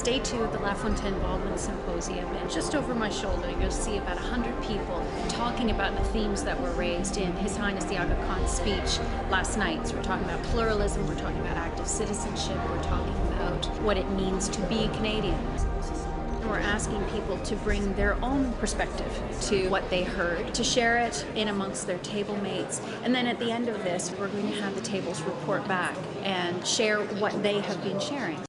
day 2 of the LaFontaine Baldwin Symposium, and just over my shoulder you'll see about 100 people talking about the themes that were raised in His Highness The Aga Khan's speech last night. So we're talking about pluralism, we're talking about active citizenship, we're talking about what it means to be Canadian. We're asking people to bring their own perspective to what they heard, to share it in amongst their table mates, and then at the end of this we're going to have the tables report back and share what they have been sharing.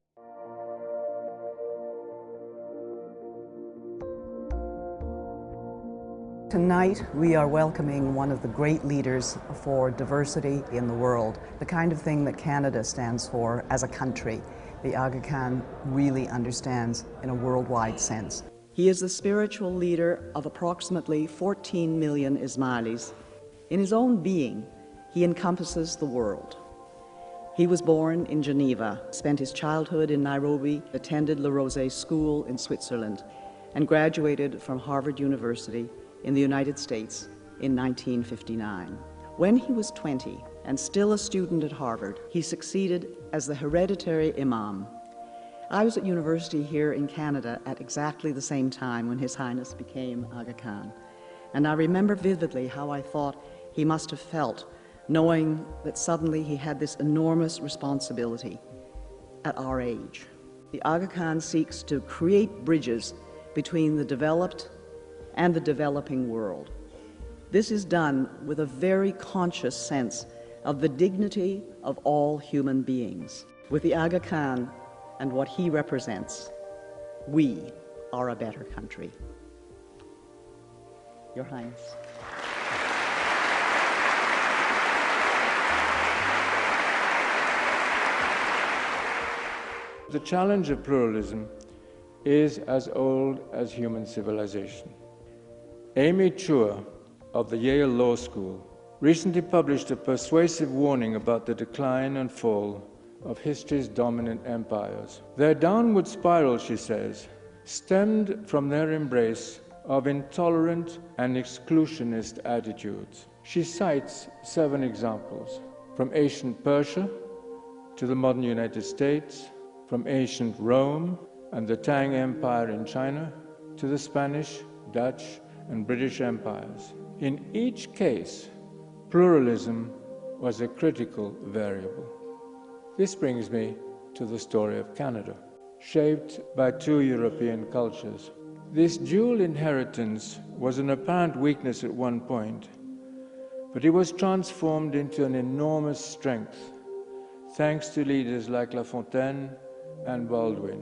Tonight we are welcoming one of the great leaders for diversity in the world, the kind of thing that Canada stands for as a country. The Aga Khan really understands in a worldwide sense. He is the spiritual leader of approximately 14 million Ismailis. In his own being, he encompasses the world. He was born in Geneva, spent his childhood in Nairobi, attended Le Rosey School in Switzerland, and graduated from Harvard University in the United States in 1959. When he was 20 and still a student at Harvard, he succeeded as the hereditary Imam. I was at university here in Canada at exactly the same time when His Highness became Aga Khan, and I remember vividly how I thought he must have felt knowing that suddenly he had this enormous responsibility at our age. The Aga Khan seeks to create bridges between the developed and the developing world. This is done with a very conscious sense of the dignity of all human beings. With the Aga Khan and what he represents, we are a better country. Your Highness. The challenge of pluralism is as old as human civilization. Amy Chua of the Yale Law School recently published a persuasive warning about the decline and fall of history's dominant empires. Their downward spiral, she says, stemmed from their embrace of intolerant and exclusionist attitudes. She cites 7 examples, from ancient Persia to the modern United States, from ancient Rome and the Tang Empire in China to the Spanish, Dutch, and British empires. In each case, pluralism was a critical variable. This brings me to the story of Canada, shaped by 2 European cultures. This dual inheritance was an apparent weakness at one point, but it was transformed into an enormous strength, thanks to leaders like LaFontaine and Baldwin.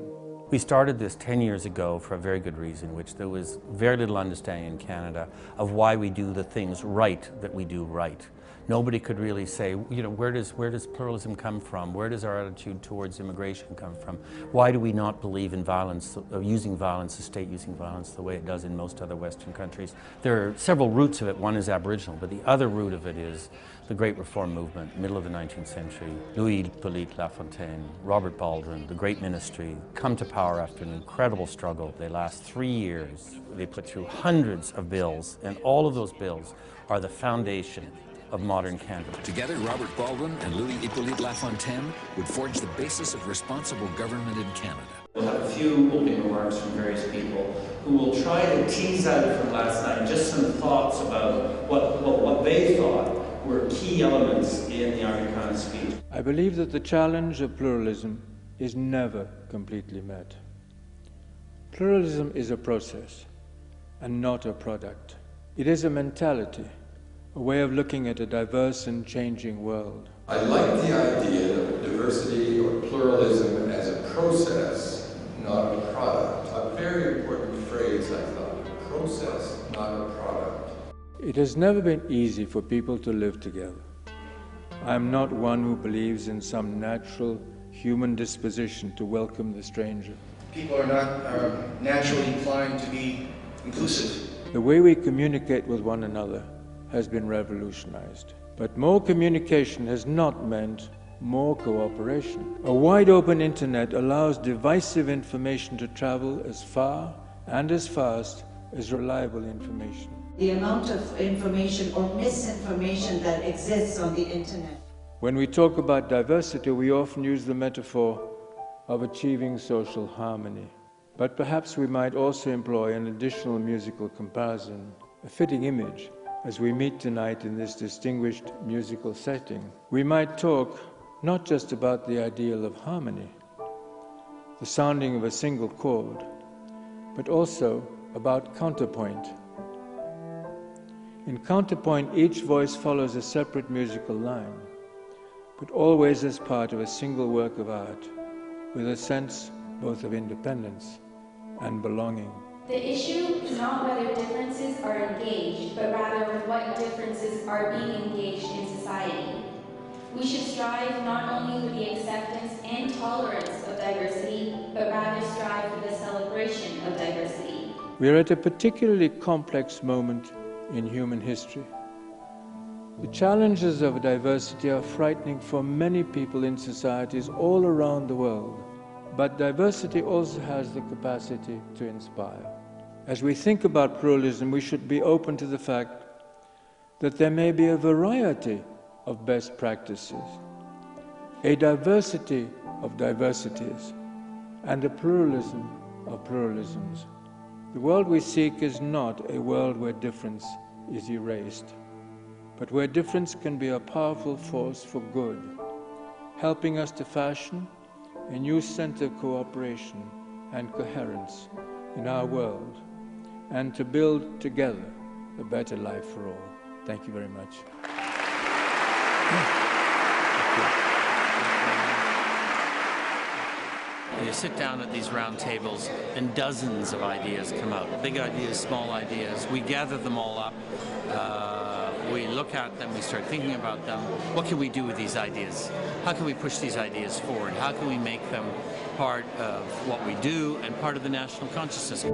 We started this 10 years ago for a very good reason, which there was very little understanding in Canada of why we do the things right that we do right. Nobody could really say, you know, where does pluralism come from? Where does our attitude towards immigration come from? Why do we not believe in violence, using violence, the state using violence the way it does in most other Western countries? There are several roots of it. One is Aboriginal, but the other root of it is the Great Reform Movement, middle of the 19th century. Louis Hippolyte Lafontaine, Robert Baldwin, the Great Ministry, come to power after an incredible struggle. They last 3 years. They put through hundreds of bills, and all of those bills are the foundation of modern Canada. Together, Robert Baldwin and Louis Hippolyte Lafontaine would forge the basis of responsible government in Canada. We'll have a few opening remarks from various people who will try to tease out from last night just some thoughts about what they thought were key elements in the Aga Khan speech. I believe that the challenge of pluralism is never completely met. Pluralism is a process and not a product. It is a mentality, a way of looking at a diverse and changing world. I like the idea of diversity or pluralism as a process, not a product. A very important phrase, I thought, a process, not a product. It has never been easy for people to live together. I am not one who believes in some natural human disposition to welcome the stranger. People are not naturally inclined to be inclusive. The way we communicate with one another has been revolutionized. But more communication has not meant more cooperation. A wide open internet allows divisive information to travel as far and as fast as reliable information. The amount of information or misinformation that exists on the internet. When we talk about diversity, we often use the metaphor of achieving social harmony. But perhaps we might also employ an additional musical comparison, a fitting image, as we meet tonight in this distinguished musical setting. We might talk not just about the ideal of harmony, the sounding of a single chord, but also about counterpoint. In counterpoint, each voice follows a separate musical line, but always as part of a single work of art, with a sense both of independence and belonging. The issue is not whether differences are engaged, but rather what differences are being engaged in society. We should strive not only for the acceptance and tolerance of diversity, but rather strive for the celebration of diversity. We are at a particularly complex moment in human history. The challenges of diversity are frightening for many people in societies all around the world, but diversity also has the capacity to inspire. As we think about pluralism, we should be open to the fact that there may be a variety of best practices, a diversity of diversities, and a pluralism of pluralisms. The world we seek is not a world where difference is erased, but where difference can be a powerful force for good, helping us to fashion a new sense of cooperation and coherence in our world, and to build together a better life for all. Thank you very much. You sit down at these round tables and dozens of ideas come out. Big ideas, small ideas. We gather them all up. We look at them, we start thinking about them. What can we do with these ideas? How can we push these ideas forward? How can we make them part of what we do and part of the national consciousness?